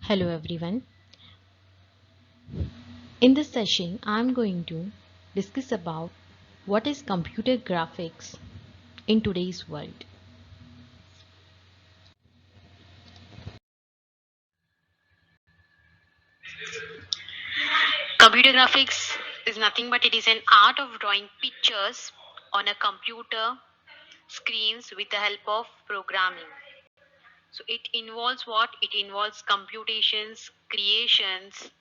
Hello everyone. In this session, I'm going to discuss about what is computer graphics in today's world. Computer graphics is nothing but it is an art of drawing pictures on a computer screens with the help of programming. So it involves what? It involves computations, creations,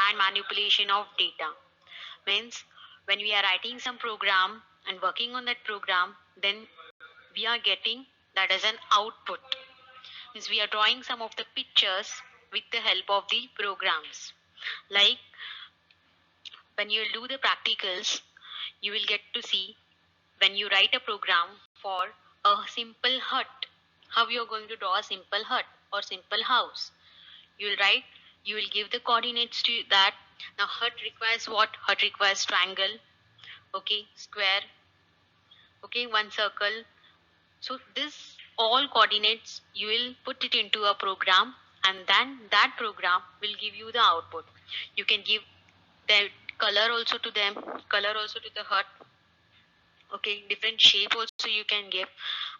and manipulation of data. Means when we are writing some program and working on that program, then we are getting that as an output. Means we are drawing some of the pictures with the help of the programs. Like when you do the practicals, you will get to see when you write a program for a simple hut, how you're going to draw a simple hut or simple house. You will write, you will give the coordinates to that. Now hut requires what? Hut requires triangle, okay, square, okay, one circle. So this all coordinates you will put it into a program, and then that program will give you the output. You can give the color also to them, color also to the hut, okay, different shape also you can give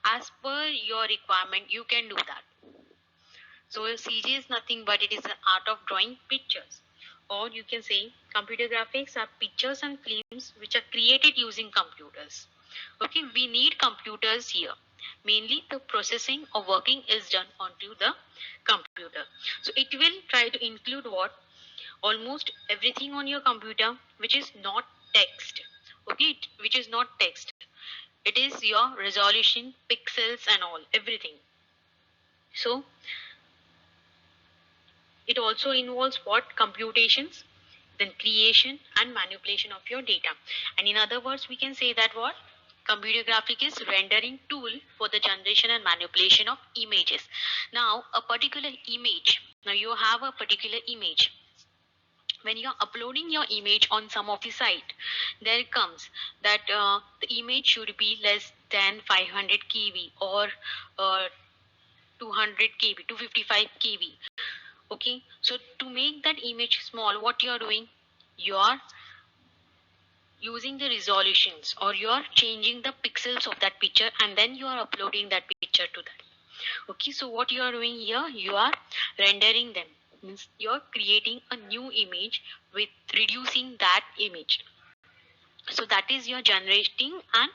as per your requirement. You can do that. So CG is nothing but it is an art of drawing pictures, or you can say computer graphics are pictures and films which are created using computers. Okay, we need computers here. Mainly the processing or working is done onto the computer. So it will try to include what? Almost everything on your computer which is not text. Okay, which is not text. It is your resolution, pixels and all, everything. So it also involves what? Computations, then creation and manipulation of your data. And in other words, we can say that what? Computer graphic is rendering tool for the generation and manipulation of images. Now, a particular image. Now you have a particular image. When you're uploading your image on some of the site, there comes that the image should be less than 500 kb or 200 kb, 255 kb. Okay, so to make that image small, what you are doing? You are using the resolutions, or you are changing the pixels of that picture, and then you are uploading that picture to that. Okay, so what you are doing here? You are rendering them. Means you are creating a new image with reducing that image. So that is your generating and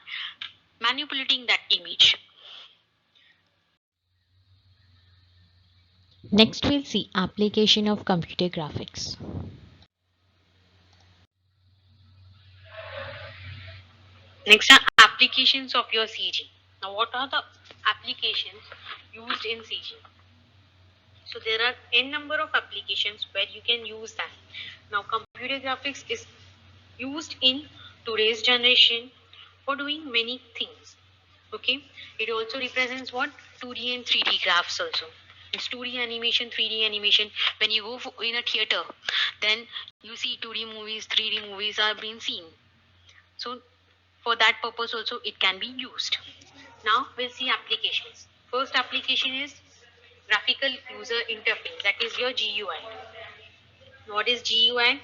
manipulating that image. Next, we'll see application of computer graphics. Next are applications of your CG. Now, what are the applications used in CG? So there are n number of applications where you can use that. Now, computer graphics is used in today's generation for doing many things. Okay, it also represents what? 2D and 3D graphs also. It's 2D animation, 3D animation. When you go in a theater, then you see 2D movies, 3D movies are being seen. So for that purpose also it can be used. Now we'll see applications. First application is graphical user interface, that is your GUI. What is GUI?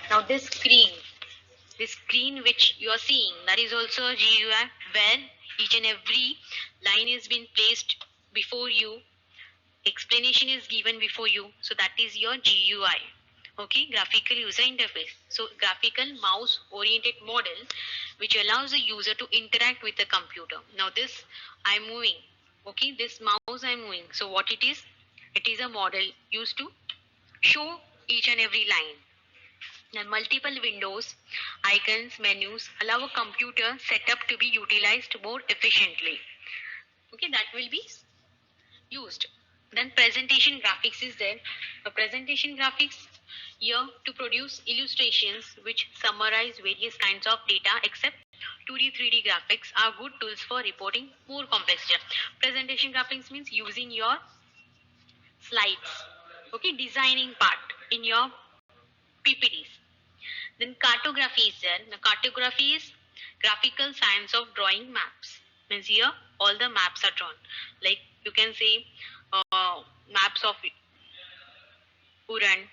Now this screen which you are seeing, that is also a GUI, where each and every line is being placed before you, explanation is given before you. So that is your GUI. Okay, graphical user interface. So graphical mouse oriented model which allows the user to interact with the computer. Now this I'm moving. Okay, this mouse I'm moving. So what it is? It is a model used to show each and every line. Now multiple windows, icons, menus allow a computer setup to be utilized more efficiently. Okay, that will be used. Then presentation graphics is there. A presentation graphics here to produce illustrations which summarize various kinds of data, except 2D 3D graphics are good tools for reporting more complex data. Presentation graphics means using your slides, okay, designing part in your PPTs. Then cartography is there. The cartography is Graphical science of drawing maps. Means here all the maps are drawn. Like you can say maps of Uran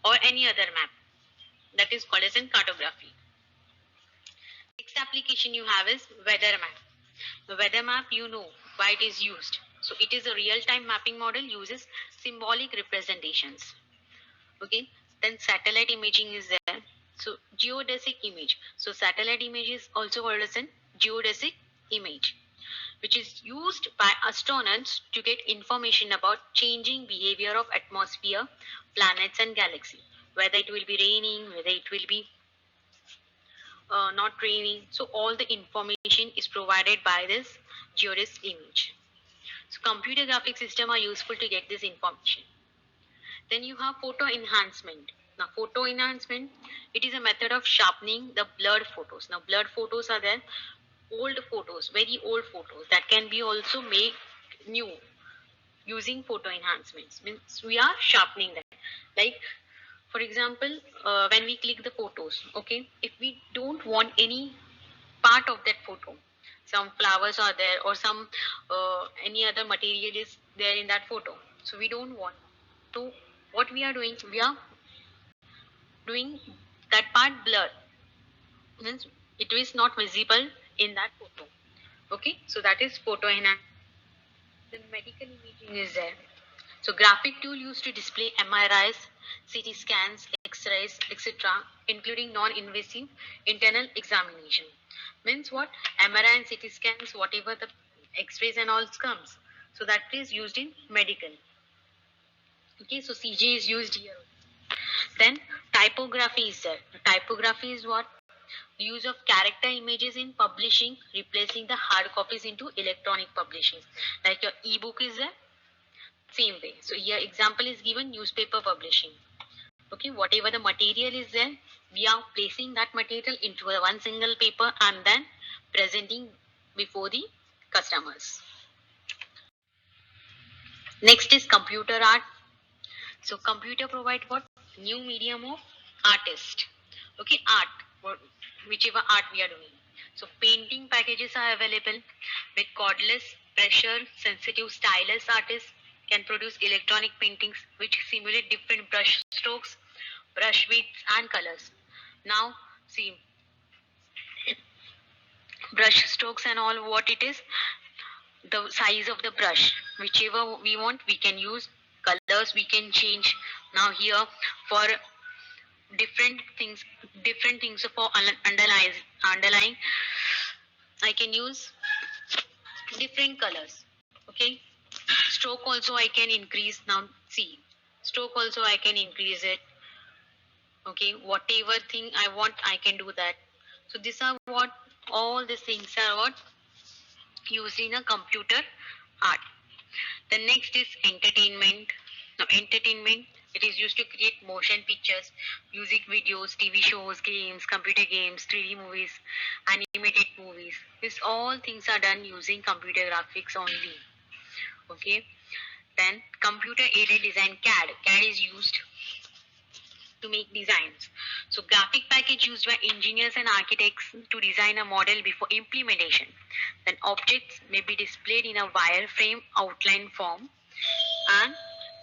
or any other map. That is called as in cartography. Next application you have is weather map. The weather map, you know why it is used. So it is a real-time mapping model, uses symbolic representations. Okay, then satellite imaging is there. So geodesic image. So satellite image is also called as a geodesic image, which is used by astronauts to get information about changing behavior of atmosphere, planets and galaxy. Whether it will be raining, whether it will be not raining. So all the information is provided by this geodesic image. So computer graphic system are useful to get this information. Then you have photo enhancement. Now photo enhancement, it is a method of sharpening the blurred photos. Now blurred photos are there, old photos, very old photos that can be also made new using photo enhancements. Means we are sharpening that. Like for example, when we click the photos, okay, if we don't want any part of that photo, some flowers are there or some any other material is there in that photo, so we don't want to, what we are doing, we are doing that part blur, means it is not visible in that photo. Okay, so that is photo enhancement. Then medical imaging is there. So graphic tool used to display MRIs, CT scans, X-rays, etc., including non-invasive internal examination. Means what? MRI and CT scans, whatever the X-rays and all comes. So that is used in medical. Okay, so CJ is used here. Then typography is there. Typography is what? The use of character images in publishing, replacing the hard copies into electronic publishing. Like your ebook is there, same way. So here example is given, newspaper publishing. Okay, whatever the material is there, we are placing that material into a one single paper and then presenting before the customers. Next is computer art. So computer provide what? New medium of artist. Okay, art, whichever art we are doing. So painting packages are available with cordless, pressure sensitive stylus. Artists can produce electronic paintings which simulate different brush strokes, brush widths and colors. Now see, brush strokes and all, what it is, the size of the brush, whichever we want we can use, colors we can change. Now here for different things for underlying I can use different colors. Okay, stroke also I can increase. Now see, stroke also I can increase it. Okay, whatever thing I want I can do that. So these are what, all these things are what used in a computer art. The next is entertainment. Now entertainment, it is used to create motion pictures, music videos, TV shows, games, computer games, 3D movies, animated movies. These all things are done using computer graphics only. Okay, then computer aided design, CAD. CAD is used to make designs. So graphic package used by engineers and architects to design a model before implementation. Then objects may be displayed in a wireframe outline form, and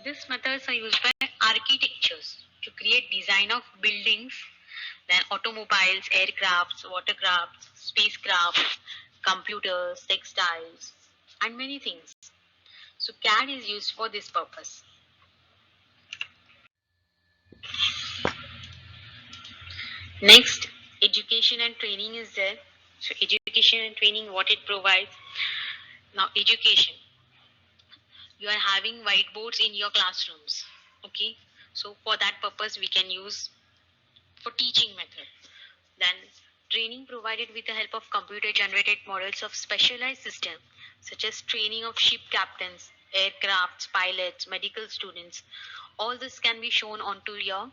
these methods are used by architectures to create design of buildings, then automobiles, aircrafts, watercrafts, spacecrafts, computers, textiles, and many things. So CAD is used for this purpose. Next, education and training is there. So education and training, what it provides. Now education, you are having whiteboards in your classrooms. Okay, so for that purpose we can use for teaching method. Then training provided with the help of computer generated models of specialized systems such as training of ship captains, aircrafts, pilots, medical students. All this can be shown onto your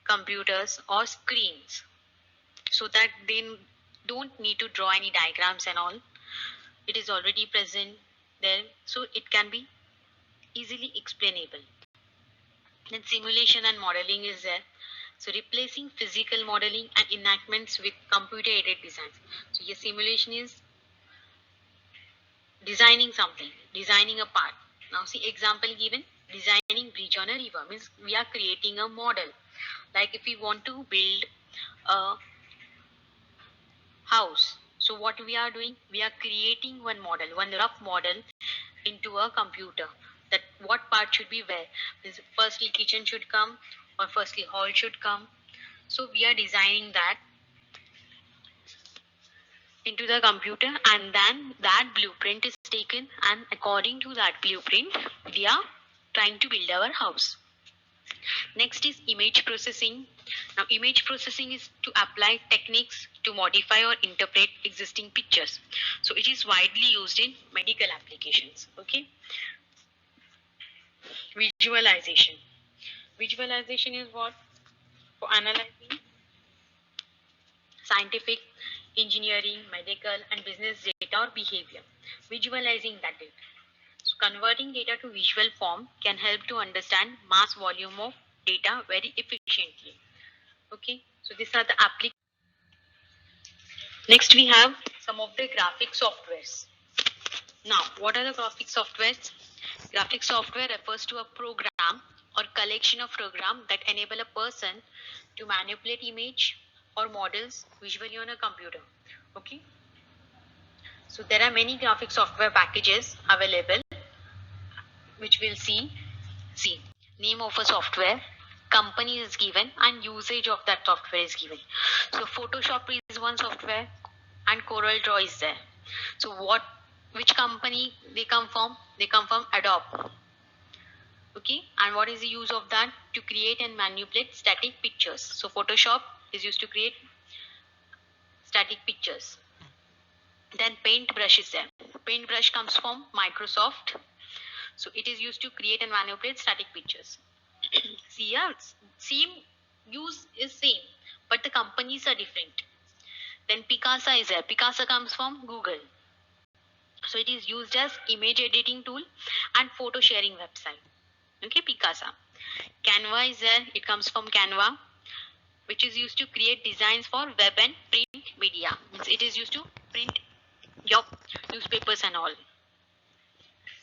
computers or screens, so that they don't need to draw any diagrams and all. It is already present there, so it can be easily explainable. Then simulation and modeling is there. So replacing physical modeling and enactments with computer aided designs. So your simulation is designing something, designing a part. Now see example given, designing bridge on a river means we are creating a model. Like if we want to build a house, so what we are doing, we are creating one model, one rough model into a computer, that what part should be where. Means firstly kitchen should come, or firstly hall should come. So we are designing that into the computer, and then that blueprint is taken, and according to that blueprint we are trying to build our house. Next is image processing. Now image processing is to apply techniques to modify or interpret existing pictures. So it is widely used in medical applications. Okay. Visualization. Visualization is what? For analyzing scientific, engineering, medical, and business data or behavior. Visualizing that data. So converting data to visual form can help to understand mass volume of data very efficiently. Okay, so these are the applications. Next, we have some of the graphic softwares. Now, what are the graphic softwares? Graphic software refers to a program or collection of programs that enable a person to manipulate image or models visually on a computer. Okay, so there are many graphic software packages available, which we'll see. See, name of a software, company is given, and usage of that software is given. So Photoshop is one software, and Corel Draw is there. So which company they come from? They come from Adobe. Okay, and what is the use of that? To create and manipulate static pictures. So Photoshop is used to create static pictures. Then Paintbrush is there. Paintbrush comes from Microsoft. So it is used to create and manipulate static pictures. See, yeah, same use is same, but the companies are different. Then Picasa is there. Picasa comes from Google. So it is used as image editing tool and photo sharing website. Okay, Picasa. Canva is there. It comes from Canva, which is used to create designs for web and print media. It is used to print your newspapers and all.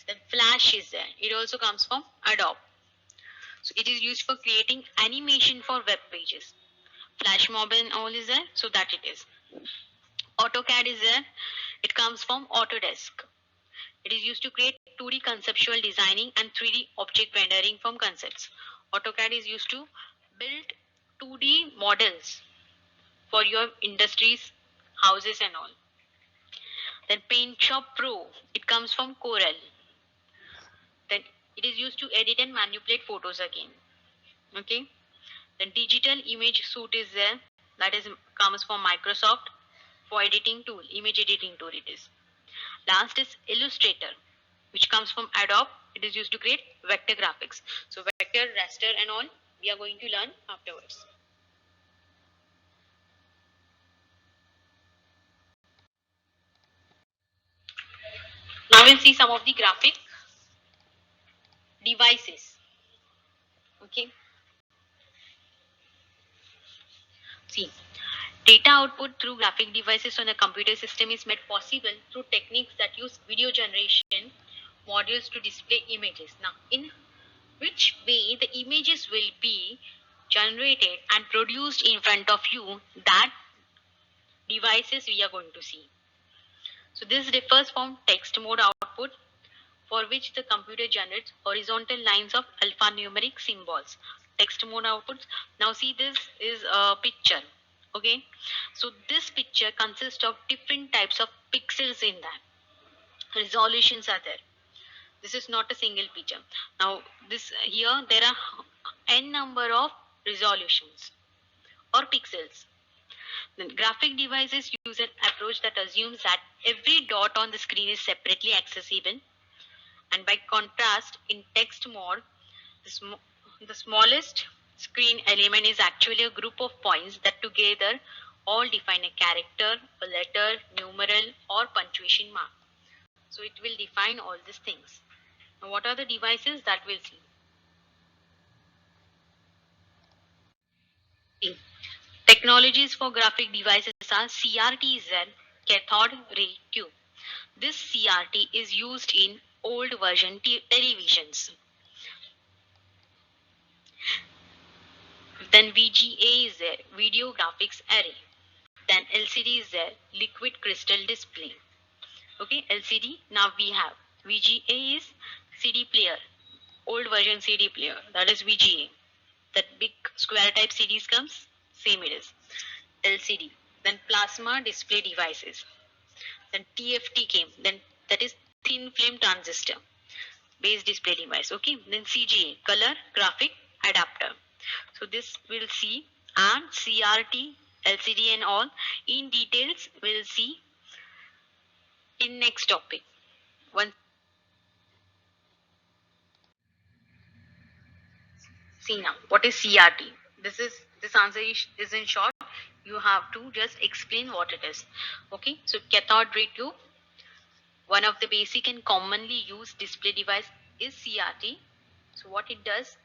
Then Flash is there. It also comes from Adobe. So it is used for creating animation for web pages. Flash mob and all is there, so that it is. AutoCAD is there. It comes from Autodesk. It is used to create 2D conceptual designing and 3D object rendering from concepts. AutoCAD is used to build 2D models for your industries, houses and all. Then PaintShop Pro, it comes from Corel. Then it is used to edit and manipulate photos again. Okay. Then digital image suite is there. That is comes from Microsoft for editing tool, image editing tool it is. Last is Illustrator, which comes from Adobe. It is used to create vector graphics. So vector, raster and all we are going to learn afterwards. Now we'll see some of the graphic devices. Okay. See, data output through graphic devices on a computer system is made possible through techniques that use video generation modules to display images. Now, in which way the images will be generated and produced in front of you, that devices we are going to see. So this differs from text mode output, for which the computer generates horizontal lines of alphanumeric symbols. Text mode outputs. Now see, this is a picture. Okay, so this picture consists of different types of pixels in that. Resolutions are there. This is not a single picture. Now this here there are n number of resolutions or pixels. Then graphic devices use an approach that assumes that every dot on the screen is separately accessible, and by contrast in text mode the smallest screen element is actually a group of points that together all define a character, a letter, numeral or punctuation mark. So it will define all these things. Now what are the devices that we'll see? See, technologies for graphic devices are CRT-Z, cathode ray tube. This CRT is used in old version televisions. Then VGA is there, video graphics array. Then LCD is there, liquid crystal display. Okay, LCD. Now we have VGA is CD player, old version CD player. That is VGA. That big square type CDs comes, same it is. LCD. Then plasma display devices. Then TFT came. Then that is thin film transistor based display device. Okay. Then CGA, color graphic adapter. So this we'll see, and CRT, LCD and all in details we'll see in next topic. One, see now what is CRT. This answer is in short. You have to just explain what it is. Okay. So cathode ray tube. One of the basic and commonly used display device is CRT. So what it does,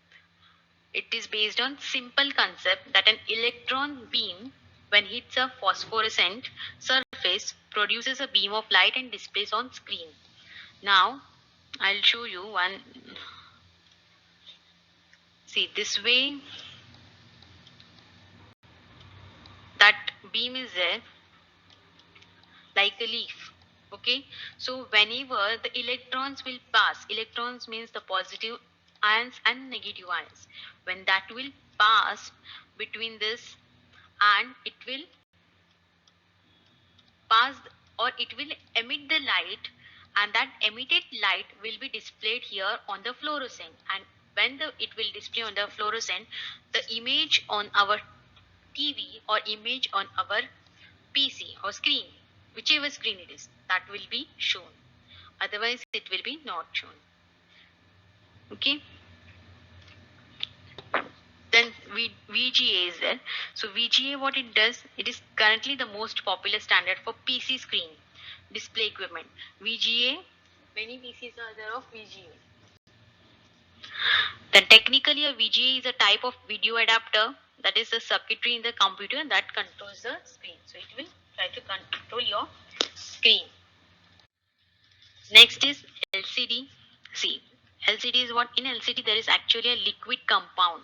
it is based on simple concept that an electron beam when hits a phosphorescent surface produces a beam of light and displays on screen. Now I'll show you one. See, this way that beam is there like a leaf. Okay, so whenever the electrons will pass, electrons means the positive ions and negative ions, when that will pass between this, and it will pass or it will emit the light, and that emitted light will be displayed here on the fluorescent, and when it will display on the fluorescent, the image on our TV or image on our PC or screen, whichever screen it is, that will be shown. Otherwise, it will be not shown. Okay. Then VGA is there. So VGA, what it does, it is currently the most popular standard for PC screen display equipment. VGA, many PCs are there of VGA. Then technically a VGA is a type of video adapter, that is the circuitry in the computer that controls the screen. So it will try to control your screen. Next is LCD. See, LCD is what? In LCD there is actually a liquid compound,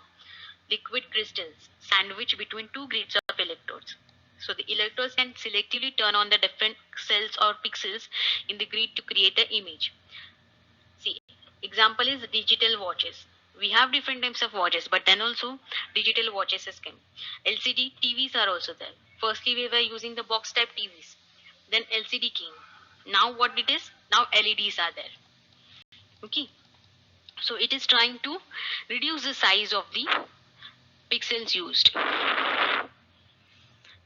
liquid crystals sandwiched between two grids of electrodes. So the electrodes can selectively turn on the different cells or pixels in the grid to create the image. See, example is digital watches. We have different types of watches, but then also digital watches has come. LCD TVs are also there. Firstly, we were using the box type TVs. Then LCD came. Now what it is? Now LEDs are there. Okay. So it is trying to reduce the size of the pixels used.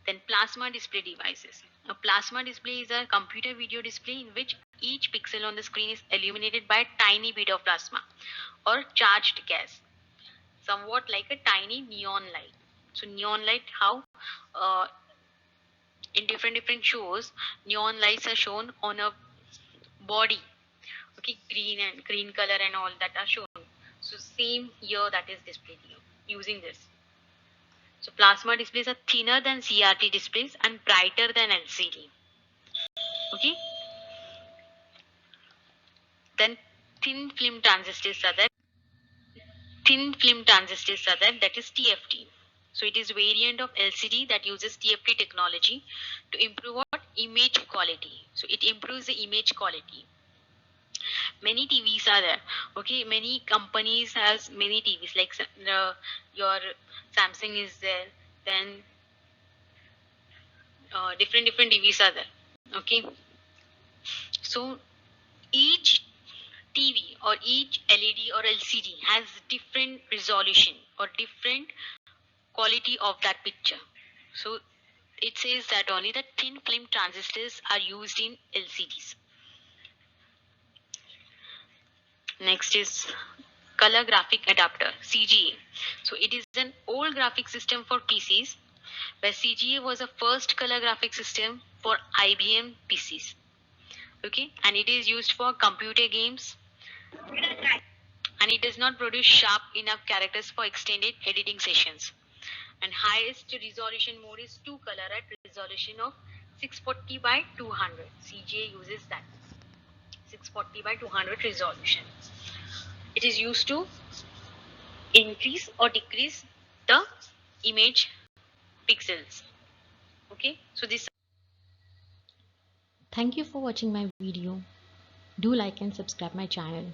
Then plasma display devices. A plasma display is a computer video display in which each pixel on the screen is illuminated by a tiny bit of plasma or charged gas, somewhat like a tiny neon light. So neon light, how in different shows neon lights are shown on a body. Okay, green color and all that are shown. So same here, that is displayed here using this. So plasma displays are thinner than CRT displays and brighter than LCD. Okay. Then thin film transistors are there. Thin film transistors are there, that is TFT. So it is variant of LCD that uses TFT technology to improve what? Image quality. So it improves the image quality. Many TVs are there. Okay, many companies has many TVs, like your Samsung is there. Then different TVs are there. Okay, so each TV or each LED or LCD has different resolution or different quality of that picture. So it says that only the thin film transistors are used in LCDs. Next is color graphic adapter, CGA. So it is an old graphic system for PCs, where CGA was the first color graphic system for IBM PCs. Okay, and it is used for computer games, and it does not produce sharp enough characters for extended editing sessions. and highest resolution mode is 2 color at resolution of 640 by 200. CGA uses that 640 by 200 resolution. It is used to increase or decrease the image pixels. Okay, so this. Thank you for watching my video. Do like and subscribe my channel.